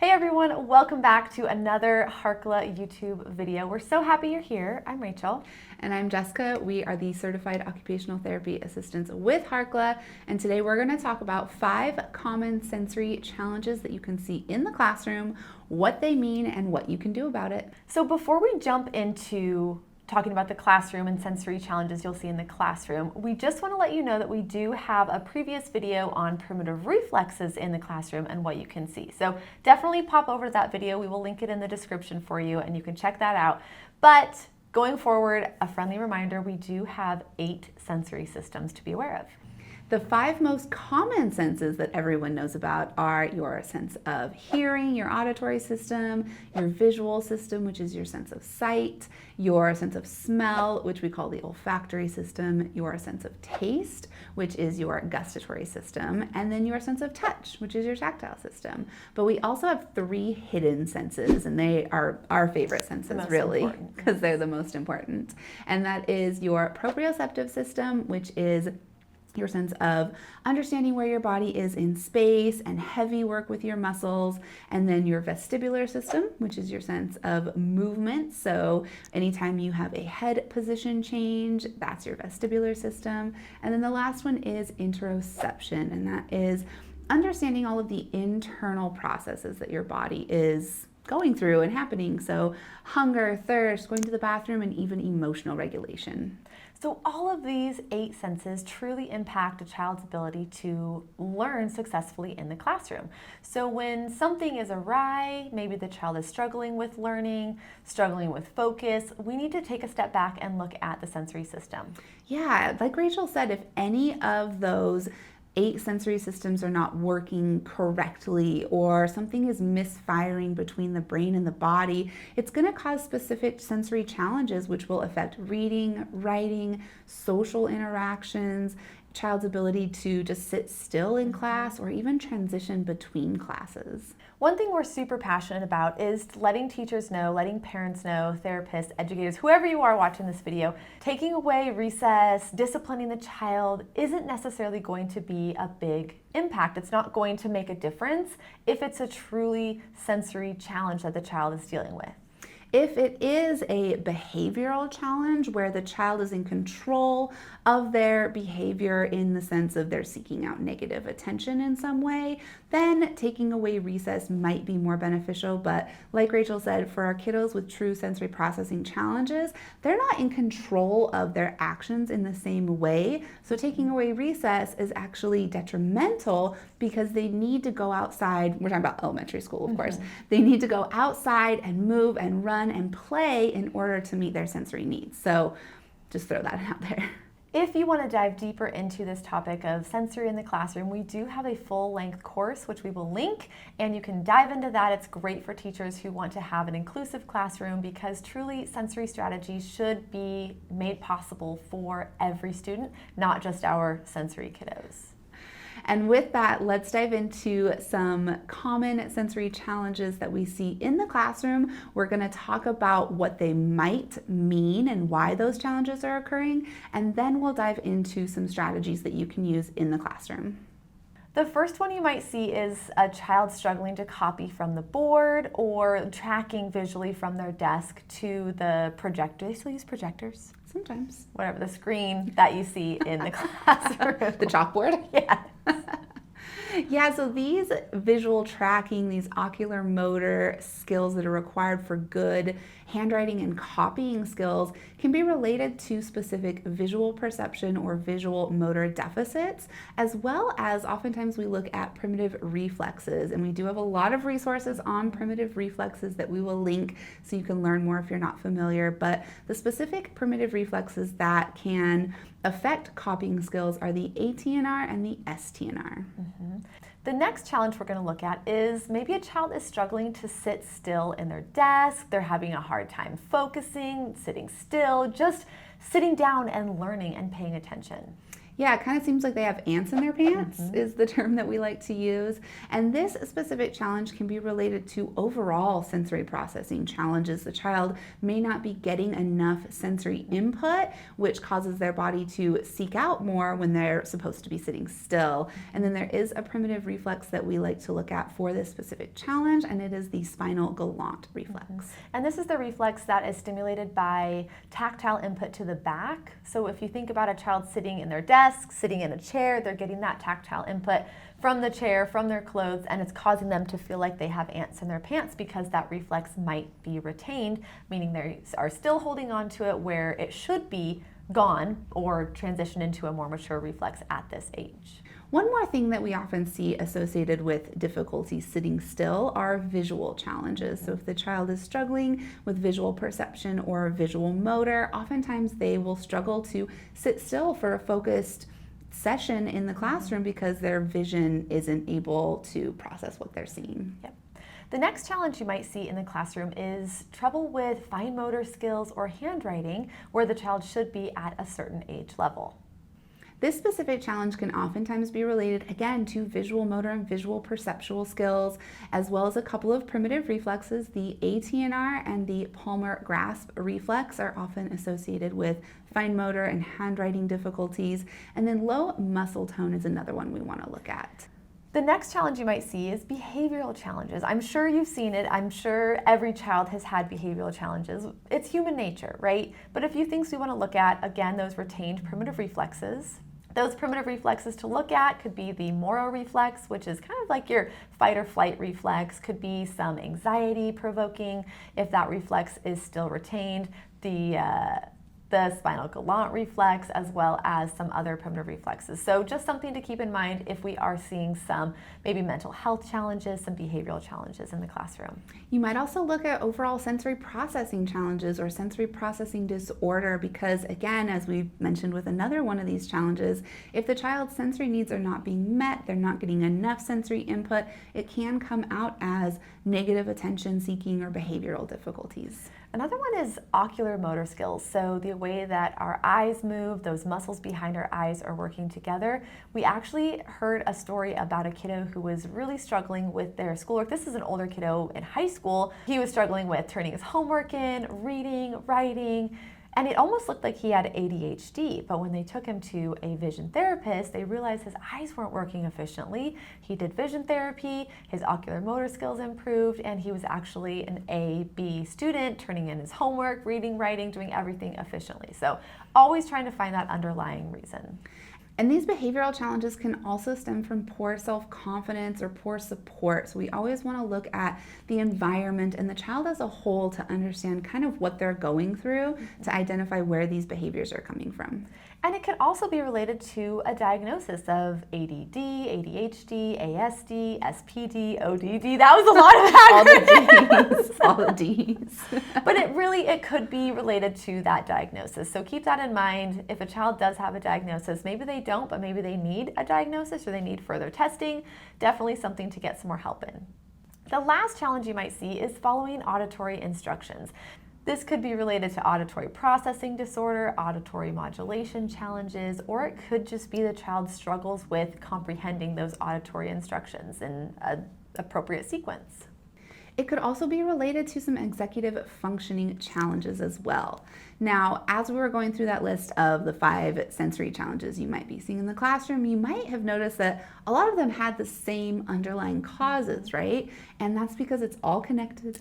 Hey everyone, welcome back to another Harkla YouTube video. We're so happy you're here. I'm Rachel. And I'm Jessica. We are the Certified Occupational Therapy Assistants with Harkla. And today we're going to talk about 5 common sensory challenges that you can see in the classroom, what they mean, and what you can do about it. So before we jump into talking about the classroom and sensory challenges you'll see in the classroom, we just want to let you know that we do have a previous video on primitive reflexes in the classroom and what you can see. So definitely pop over to that video. We will link it in the description for you and you can check that out. But going forward, a friendly reminder, we do have 8 sensory systems to be aware of. The 5 most common senses that everyone knows about are your sense of hearing, your auditory system, your visual system, which is your sense of sight, your sense of smell, which we call the olfactory system, your sense of taste, which is your gustatory system, and then your sense of touch, which is your tactile system. But we also have 3 hidden senses, and they are our favorite senses, really, because they're the most important. And that is your proprioceptive system, which is your sense of understanding where your body is in space and heavy work with your muscles, and then your vestibular system, which is your sense of movement. So anytime you have a head position change, that's your vestibular system. And then the last one is interoception, and that is understanding all of the internal processes that your body is going through and happening. So hunger, thirst, going to the bathroom, and even emotional regulation. So all of these 8 senses truly impact a child's ability to learn successfully in the classroom. So when something is awry, maybe the child is struggling with learning, struggling with focus, we need to take a step back and look at the sensory system. Yeah, like Rachel said, if any of those 8 sensory systems are not working correctly, or something is misfiring between the brain and the body, it's going to cause specific sensory challenges which will affect reading, writing, social interactions, child's ability to just sit still in class, or even transition between classes. One thing we're super passionate about is letting teachers know, letting parents know, therapists, educators, whoever you are watching this video, taking away recess, disciplining the child isn't necessarily going to be a big impact. It's not going to make a difference if it's a truly sensory challenge that the child is dealing with. If it is a behavioral challenge where the child is in control of their behavior in the sense of they're seeking out negative attention in some way, then taking away recess might be more beneficial. But like Rachel said, for our kiddos with true sensory processing challenges, they're not in control of their actions in the same way. So taking away recess is actually detrimental because they need to go outside. We're talking about elementary school, of course. They need to go outside and move and run and play in order to meet their sensory needs. So just throw that out there. If you want to dive deeper into this topic of sensory in the classroom, we do have a full-length course which we will link, and you can dive into that. It's great for teachers who want to have an inclusive classroom because truly sensory strategies should be made possible for every student, not just our sensory kiddos. And with that, let's dive into some common sensory challenges that we see in the classroom. We're going to talk about what they might mean and why those challenges are occurring, and then we'll dive into some strategies that you can use in the classroom. The first one you might see is a child struggling to copy from the board or tracking visually from their desk to the projector. They still use projectors? Sometimes. Whatever, the screen that you see in the classroom. The chalkboard? Yeah. Yeah, so these visual tracking, these ocular motor skills that are required for good handwriting and copying skills can be related to specific visual perception or visual motor deficits, as well as oftentimes we look at primitive reflexes. And we do have a lot of resources on primitive reflexes that we will link so you can learn more if you're not familiar. But the specific primitive reflexes that can affect copying skills are the ATNR and the STNR. The next challenge we're going to look at is maybe a child is struggling to sit still in their desk. They're having a hard time focusing, sitting still, just sitting down and learning and paying attention. Yeah, it kind of seems like they have ants in their pants is the term that we like to use. And this specific challenge can be related to overall sensory processing challenges. The child may not be getting enough sensory input, which causes their body to seek out more when they're supposed to be sitting still. And then there is a primitive reflex that we like to look at for this specific challenge, and it is the spinal galant reflex. And this is the reflex that is stimulated by tactile input to the back. So if you think about a child sitting in their desk, sitting in a chair, they're getting that tactile input from the chair, from their clothes, and it's causing them to feel like they have ants in their pants because that reflex might be retained, meaning they are still holding on to it where it should be gone or transition into a more mature reflex at this age. One more thing that we often see associated with difficulty sitting still are visual challenges. So if the child is struggling with visual perception or visual motor, oftentimes they will struggle to sit still for a focused session in the classroom because their vision isn't able to process what they're seeing. Yep. The next challenge you might see in the classroom is trouble with fine motor skills or handwriting, where the child should be at a certain age level. This specific challenge can oftentimes be related, again, to visual motor and visual perceptual skills, as well as a couple of primitive reflexes. The ATNR and the palmar grasp reflex are often associated with fine motor and handwriting difficulties. And then low muscle tone is another one we want to look at. The next challenge you might see is behavioral challenges. I'm sure you've seen it. I'm sure every child has had behavioral challenges. It's human nature, right? But a few things we want to look at, again, those retained primitive reflexes. Those primitive reflexes to look at could be the Moro reflex, which is kind of like your fight or flight reflex, could be some anxiety provoking if that reflex is still retained, the spinal galant reflex, as well as some other primitive reflexes. So just something to keep in mind if we are seeing some maybe mental health challenges, some behavioral challenges in the classroom. You might also look at overall sensory processing challenges or sensory processing disorder because, again, as we mentioned with another one of these challenges, if the child's sensory needs are not being met, they're not getting enough sensory input, it can come out as negative attention seeking or behavioral difficulties. Another one is ocular motor skills. So the way that our eyes move, those muscles behind our eyes are working together. We actually heard a story about a kiddo who was really struggling with their schoolwork. This is an older kiddo in high school. He was struggling with turning his homework in, reading, writing, and it almost looked like he had ADHD, but when they took him to a vision therapist, they realized his eyes weren't working efficiently. He did vision therapy, his ocular motor skills improved, and he was actually an A-B student, turning in his homework, reading, writing, doing everything efficiently. So always trying to find that underlying reason. And these behavioral challenges can also stem from poor self-confidence or poor support. So we always want to look at the environment and the child as a whole to understand kind of what they're going through to identify where these behaviors are coming from. And it can also be related to a diagnosis of ADD, ADHD, ASD, SPD, ODD. That was a lot of acronyms. All the Ds. But it could be related to that diagnosis. So keep that in mind. If a child does have a diagnosis, maybe they don't, but maybe they need a diagnosis or they need further testing. Definitely something to get some more help in. The last challenge you might see is following auditory instructions. This could be related to auditory processing disorder, auditory modulation challenges, or it could just be the child struggles with comprehending those auditory instructions in an appropriate sequence. It could also be related to some executive functioning challenges as well. Now, as we were going through that list of the 5 sensory challenges you might be seeing in the classroom, you might have noticed that a lot of them had the same underlying causes, right? And that's because it's all connected.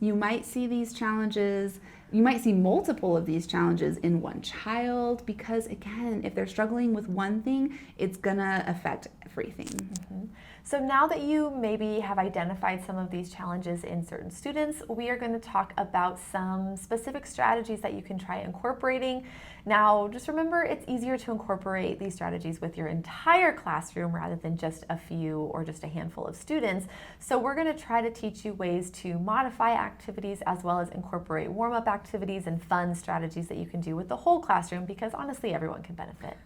You might see these challenges, you might see multiple of these challenges in one child because, again, if they're struggling with one thing, it's gonna affect everything. Mm-hmm. So now that you maybe have identified some of these challenges in certain students, we are going to talk about some specific strategies that you can try incorporating. Now, just remember, it's easier to incorporate these strategies with your entire classroom rather than just a few or just a handful of students. So we're going to try to teach you ways to modify activities as well as incorporate warm-up activities and fun strategies that you can do with the whole classroom because honestly, everyone can benefit.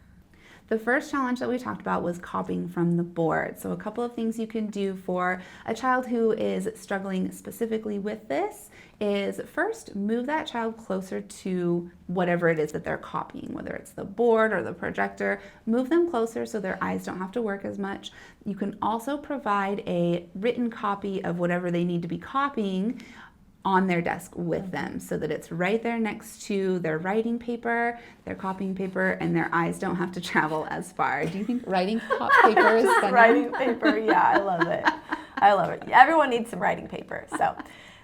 The first challenge that we talked about was copying from the board. So a couple of things you can do for a child who is struggling specifically with this is first move that child closer to whatever it is that they're copying, whether it's the board or the projector. Move them closer so their eyes don't have to work as much. You can also provide a written copy of whatever they need to be copying on their desk with them so that it's right there next to their writing paper, their copying paper, and their eyes don't have to travel as far. Do you think writing paper is fun? Writing paper, yeah, I love it. I love it. Everyone needs some writing paper. So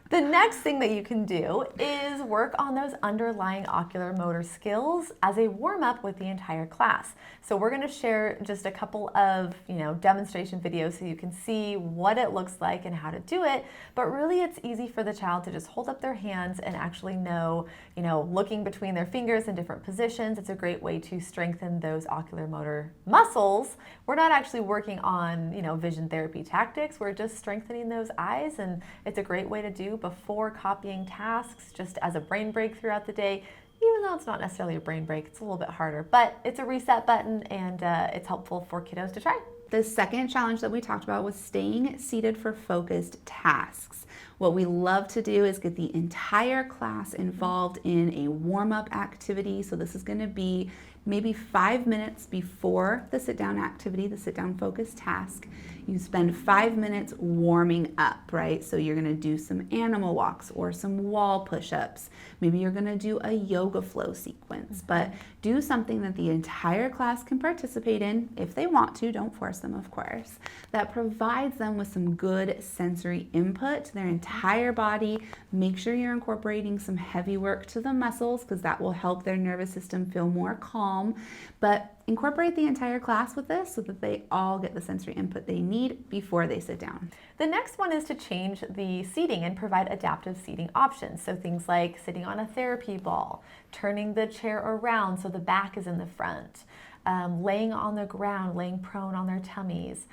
the next thing that you can do is work on those underlying ocular motor skills as a warm-up with the entire class. So we're going to share just a couple of, demonstration videos so you can see what it looks like and how to do it. But really it's easy for the child to just hold up their hands and actually know, looking between their fingers in different positions. It's a great way to strengthen those ocular motor muscles. We're not actually working on, vision therapy tactics. We're just strengthening those eyes, and it's a great way to do before copying tasks, just as a brain break throughout the day. Even though it's not necessarily a brain break, it's a little bit harder, but it's a reset button, and it's helpful for kiddos to try. The second challenge that we talked about was staying seated for focused tasks. What we love to do is get the entire class involved in a warm-up activity. So this is going to be maybe 5 minutes before the sit-down activity, the sit-down focused task. You spend 5 minutes warming up, right? So you're going to do some animal walks or some wall push-ups. Maybe you're going to do a yoga flow sequence, but do something that the entire class can participate in if they want to. Don't force them, of course. That provides them with some good sensory input to their entire body. Make sure you're incorporating some heavy work to the muscles because that will help their nervous system feel more calm. But incorporate the entire class with this so that they all get the sensory input they need before they sit down. The next one is to change the seating and provide adaptive seating options. So things like sitting on a therapy ball, turning the chair around so the back is in the front, laying on the ground, laying prone on their tummies,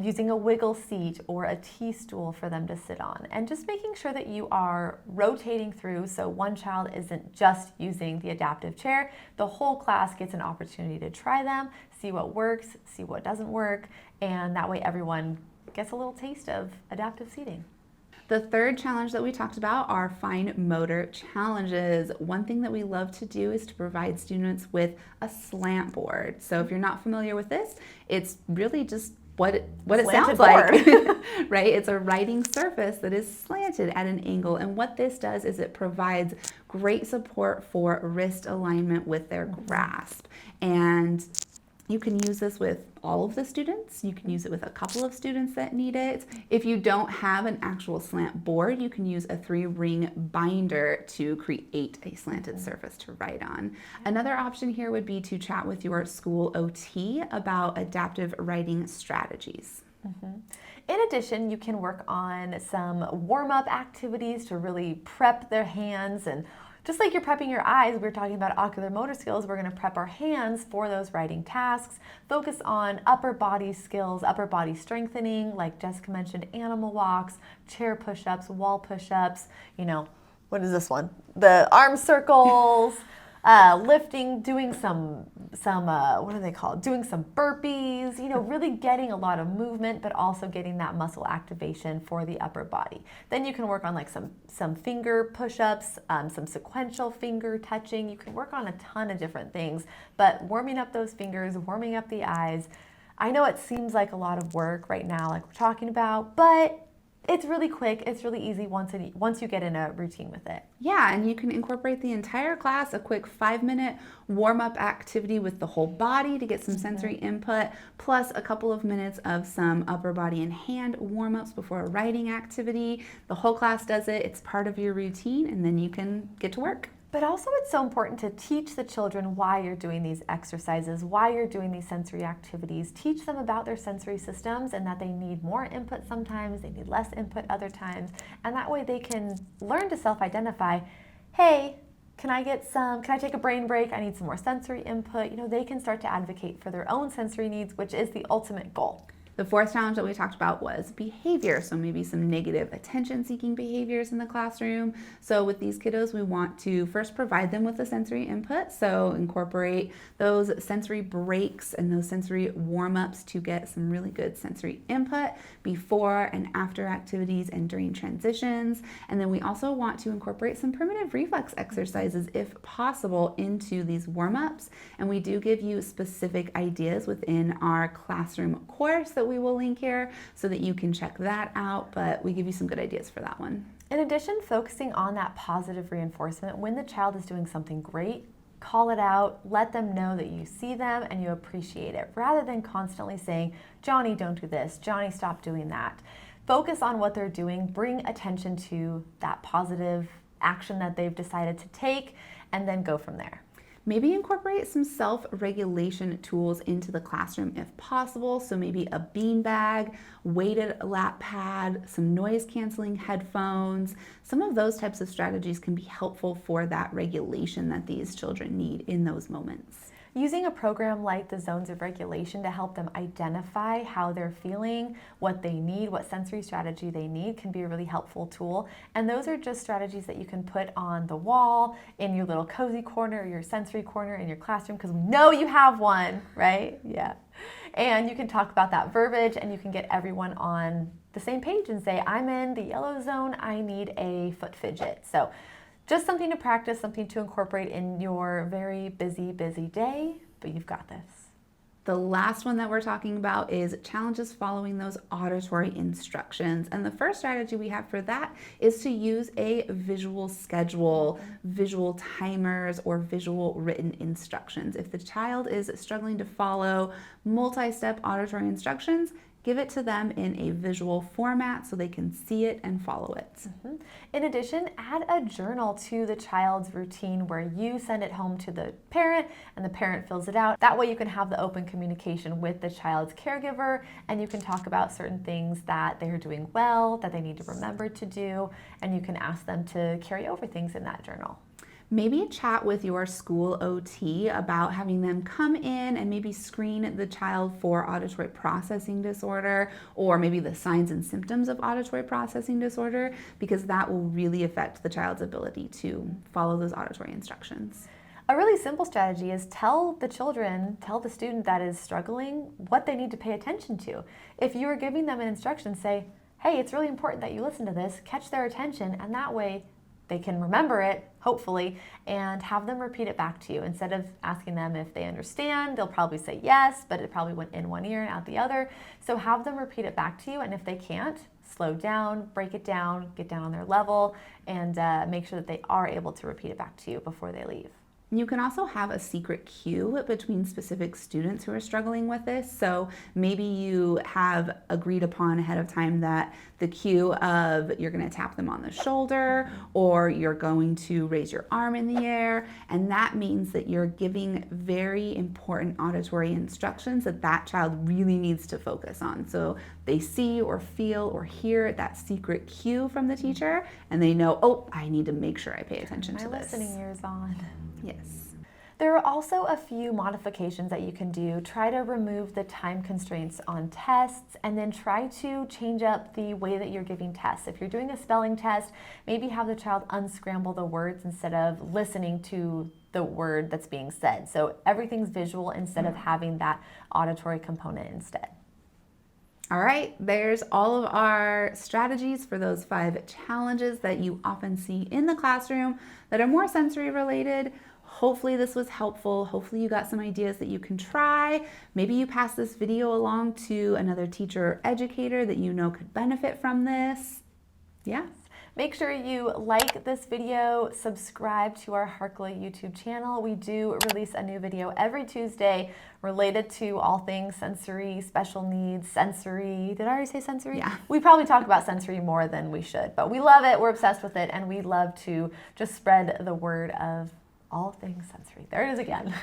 using a wiggle seat or a T-stool for them to sit on, and just making sure that you are rotating through so one child isn't just using the adaptive chair. The whole class gets an opportunity to try them, see what works, see what doesn't work, and that way everyone gets a little taste of adaptive seating. The third challenge that we talked about are fine motor challenges. One thing that we love to do is to provide students with a slant board. So if you're not familiar with this, it's really just what it sounds like, right? It's a writing surface that is slanted at an angle. And what this does is it provides great support for wrist alignment with their grasp. And you can use this with all of the students. You can use it with a couple of students that need it. If you don't have an actual slant board, you can use a 3-ring binder to create a slanted surface to write on. Another option here would be to chat with your school OT about adaptive writing strategies. In addition, you can work on some warm-up activities to really prep their hands, and just like you're prepping your eyes, we're talking about ocular motor skills, we're going to prep our hands for those writing tasks. Focus on upper body skills, upper body strengthening, like Jessica mentioned, animal walks, chair push-ups, wall push-ups, what is this one? The arm circles, lifting, doing some what are they called? Doing some burpees, really getting a lot of movement, but also getting that muscle activation for the upper body. Then you can work on like some finger push-ups, some sequential finger touching. You can work on a ton of different things, but warming up those fingers, warming up the eyes. I know it seems like a lot of work right now, like we're talking about, but it's really quick. It's really easy once you get in a routine with it. Yeah, and you can incorporate the entire class, a quick 5-minute warm-up activity with the whole body to get some sensory input, plus a couple of minutes of some upper body and hand warm-ups before a writing activity. The whole class does it. It's part of your routine, and then you can get to work. But also it's so important to teach the children why you're doing these exercises, why you're doing these sensory activities. Teach them about their sensory systems and that they need more input sometimes, they need less input other times. And that way they can learn to self-identify, hey, can I take a brain break? I need some more sensory input. They can start to advocate for their own sensory needs, which is the ultimate goal. The fourth challenge that we talked about was behavior. So maybe some negative attention-seeking behaviors in the classroom. So with these kiddos, we want to first provide them with a sensory input. So incorporate those sensory breaks and those sensory warm-ups to get some really good sensory input before and after activities and during transitions. And then we also want to incorporate some primitive reflex exercises, if possible, into these warm-ups. And we do give you specific ideas within our classroom course that we will link here so that you can check that out, but we give you some good ideas for that one. In addition, focusing on that positive reinforcement when the child is doing something great, call it out, let them know that you see them and you appreciate it, rather than constantly saying, Johnny, don't do this, Johnny, stop doing that. Focus on what they're doing, bring attention to that positive action that they've decided to take, and then go from there. Maybe incorporate some self-regulation tools into the classroom if possible. So maybe a beanbag, weighted lap pad, some noise-canceling headphones. Some of those types of strategies can be helpful for that regulation that these children need in those moments. Using a program like the zones of regulation to help them identify how they're feeling, what they need, what sensory strategy they need can be a really helpful tool. And those are just strategies that you can put on the wall, in your little cozy corner, your sensory corner in your classroom, because we know you have one, right? Yeah. And you can talk about that verbiage and you can get everyone on the same page and say, I'm in the yellow zone, I need a foot fidget. So just something to practice, something to incorporate in your very busy day, but you've got this. The last one that we're talking about is challenges following those auditory instructions. And the first strategy we have for that is to use a visual schedule, visual timers, or visual written instructions. If the child is struggling to follow multi-step auditory instructions, give it to them in a visual format so they can see it and follow it. In addition, add a journal to the child's routine where you send it home to the parent and the parent fills it out. That way you can have the open communication with the child's caregiver and you can talk about certain things that they're doing well, that they need to remember to do, and you can ask them to carry over things in that journal. Maybe chat with your school OT about having them come in and maybe screen the child for auditory processing disorder, or maybe the signs and symptoms of auditory processing disorder, because that will really affect the child's ability to follow those auditory instructions. A really simple strategy is tell the student that is struggling what they need to pay attention to. If you are giving them an instruction, say, hey, it's really important that you listen to this, catch their attention, and that way they can remember it, hopefully, and have them repeat it back to you. Instead of asking them if they understand, they'll probably say yes, but it probably went in one ear and out the other. So have them repeat it back to you, and if they can't, slow down, break it down, get down on their level, and make sure that they are able to repeat it back to you before they leave. You can also have a secret cue between specific students who are struggling with this. So maybe you have agreed upon ahead of time that the cue of you're going to tap them on the shoulder or you're going to raise your arm in the air. And that means that you're giving very important auditory instructions that that child really needs to focus on. So they see or feel or hear that secret cue from the teacher and they know, oh, I need to make sure I pay attention to this. My listening ears on. Yes. There are also a few modifications that you can do. Try to remove the time constraints on tests and then try to change up the way that you're giving tests. If you're doing a spelling test, maybe have the child unscramble the words instead of listening to the word that's being said. So everything's visual instead of having that auditory component instead. All right, there's all of our strategies for those 5 challenges that you often see in the classroom that are more sensory related. Hopefully this was helpful. Hopefully you got some ideas that you can try. Maybe you pass this video along to another teacher or educator that you know could benefit from this. Yeah. Make sure you like this video, subscribe to our Harkla YouTube channel. We do release a new video every Tuesday related to all things sensory, special needs, sensory. Did I already say sensory? Yeah. We probably talk about sensory more than we should, but we love it, we're obsessed with it, and we love to just spread the word of all things sensory. There it is again.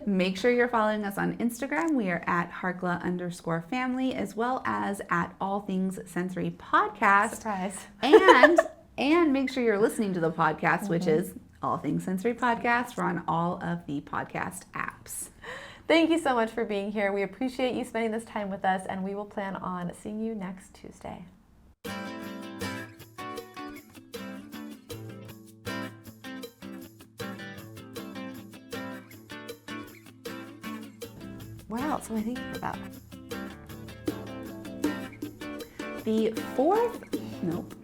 Make sure you're following us on Instagram. We are at Harkla_family, as well as at All Things Sensory Podcast. Surprise. And make sure you're listening to the podcast, which is All Things Sensory Podcast. We're on all of the podcast apps. Thank you so much for being here. We appreciate you spending this time with us, and we will plan on seeing you next Tuesday. What else am I thinking about? The fourth, nope.